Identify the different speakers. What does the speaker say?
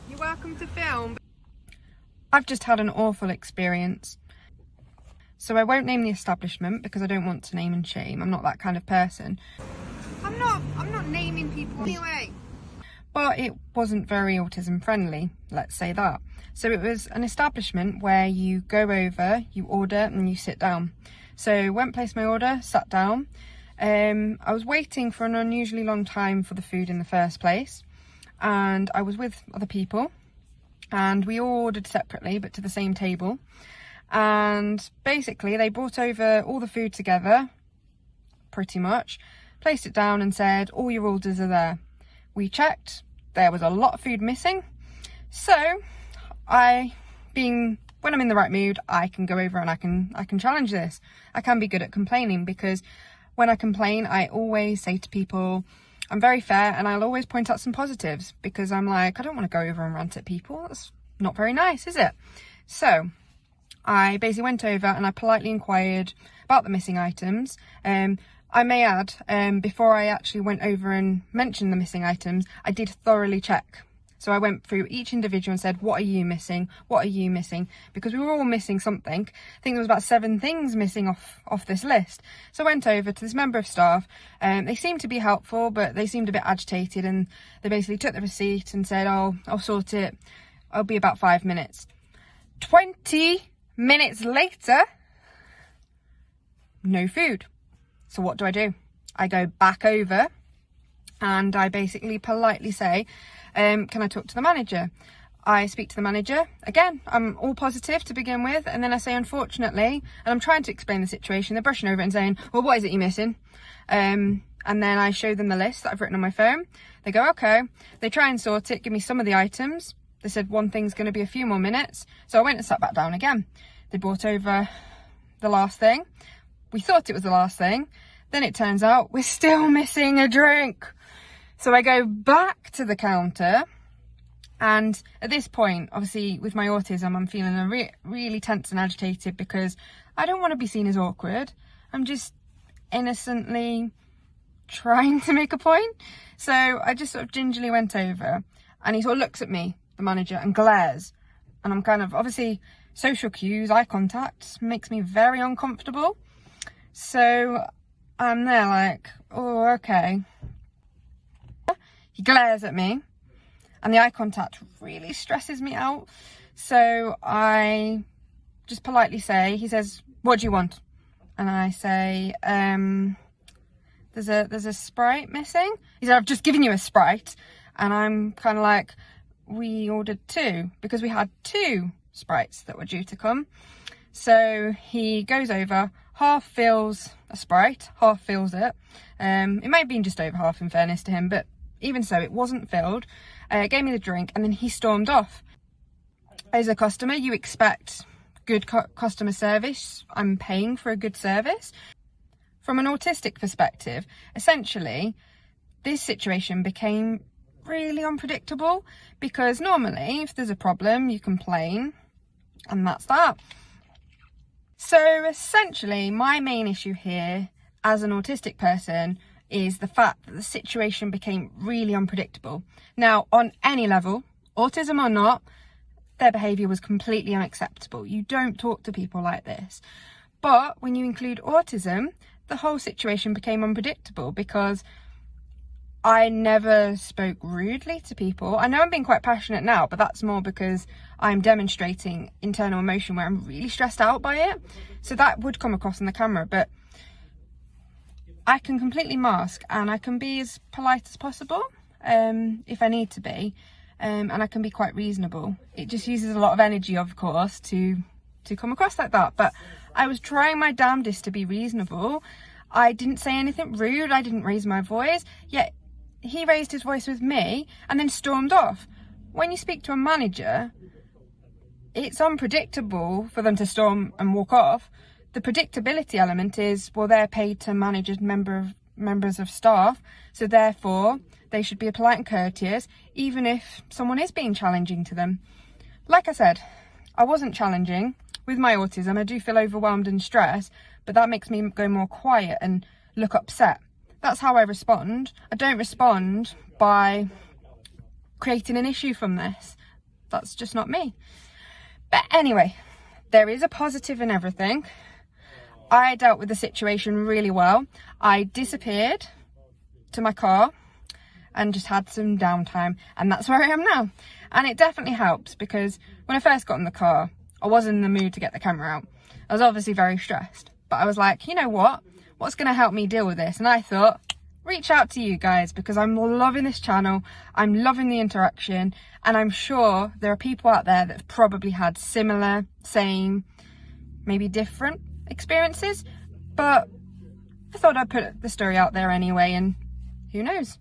Speaker 1: You're welcome to film. I've just had an awful experience. So I won't name the establishment because I don't want to name and shame. I'm not that kind of person. I'm not naming people anyway. But it wasn't very autism friendly, let's say that. So it was an establishment where you go over, you order and you sit down. So went, placed my order, sat down. I was waiting for an unusually long time for the food in the first place. And I was with other people. And we all ordered separately, but to the same table. And basically they brought over all the food together, pretty much, placed it down and said, all your orders are there. We checked, there was a lot of food missing. So when I'm in the right mood, I can go over and I can challenge this. I can be good at complaining, because when I complain, I always say to people, I'm very fair, and I'll always point out some positives, because I'm like, I don't want to go over and rant at people. That's not very nice, is it? So I basically went over and I politely inquired about the missing items. I may add, before I actually went over and mentioned the missing items, I did thoroughly check. So I went through each individual and said, what are you missing? What are you missing? Because we were all missing something. I think there was about 7 things missing off this list. So I went over to this member of staff. They seemed to be helpful, but they seemed a bit agitated, and they basically took the receipt and said, oh, I'll sort it. I'll be about 5 minutes. 20 minutes later, no food. So what do? I go back over and I basically politely say, can I talk to the manager? I speak to the manager. Again, I'm all positive to begin with. And then I say, unfortunately, and I'm trying to explain the situation. They're brushing over it and saying, well, what is it you're missing? And then I show them the list that I've written on my phone. They go, okay. They try and sort it, give me some of the items. They said one thing's going to be a few more minutes. So I went and sat back down again. They brought over the last thing. We thought it was the last thing. Then it turns out we're still missing a drink. So I go back to the counter, and at this point, obviously with my autism, I'm feeling really tense and agitated, because I don't want to be seen as awkward. I'm just innocently trying to make a point. So I just sort of gingerly went over, and he sort of looks at me, the manager, and glares. And I'm kind of, obviously, social cues, eye contact makes me very uncomfortable. So I'm there like, oh, okay. He glares at me, and the eye contact really stresses me out. So I just politely say, he says, what do you want? And I say, there's a Sprite missing. He said, I've just given you a Sprite. And I'm kind of like, we ordered 2, because we had 2 Sprites that were due to come. So he goes over, half fills a Sprite, half fills it. It may have been just over half, in fairness to him, but even so, it wasn't filled. Gave me the drink, and then he stormed off. As a customer, you expect good customer service. I'm paying for a good service. From an autistic perspective, essentially, this situation became really unpredictable, because normally, if there's a problem, you complain, and that's that. So essentially, my main issue here as an autistic person is the fact that the situation became really unpredictable. Now, on any level, autism or not, their behaviour was completely unacceptable. You don't talk to people like this. But when you include autism, the whole situation became unpredictable, because I never spoke rudely to people. I know I'm being quite passionate now, but that's more because I'm demonstrating internal emotion where I'm really stressed out by it. So that would come across on the camera, but I can completely mask, and I can be as polite as possible if I need to be, and I can be quite reasonable. It just uses a lot of energy, of course, to come across like that. But I was trying my damnedest to be reasonable. I didn't say anything rude. I didn't raise my voice. Yet he raised his voice with me and then stormed off. When you speak to a manager, it's unpredictable for them to storm and walk off. The predictability element is, well, they're paid to manage as members of staff, so therefore they should be polite and courteous, even if someone is being challenging to them. Like I said, I wasn't challenging. With my autism, I do feel overwhelmed and stressed, but that makes me go more quiet and look upset. That's how I respond. I don't respond by creating an issue from this. That's just not me. But anyway, there is a positive in everything. I dealt with the situation really well. I disappeared to my car and just had some downtime, and that's where I am now. And it definitely helps, because when I first got in the car, I wasn't in the mood to get the camera out. I was obviously very stressed, but I was like, you know what? What's going to help me deal with this? And I thought, reach out to you guys, because I'm loving this channel. I'm loving the interaction, and I'm sure there are people out there that have probably had similar, same, maybe different experiences. But I thought I'd put the story out there anyway, and who knows?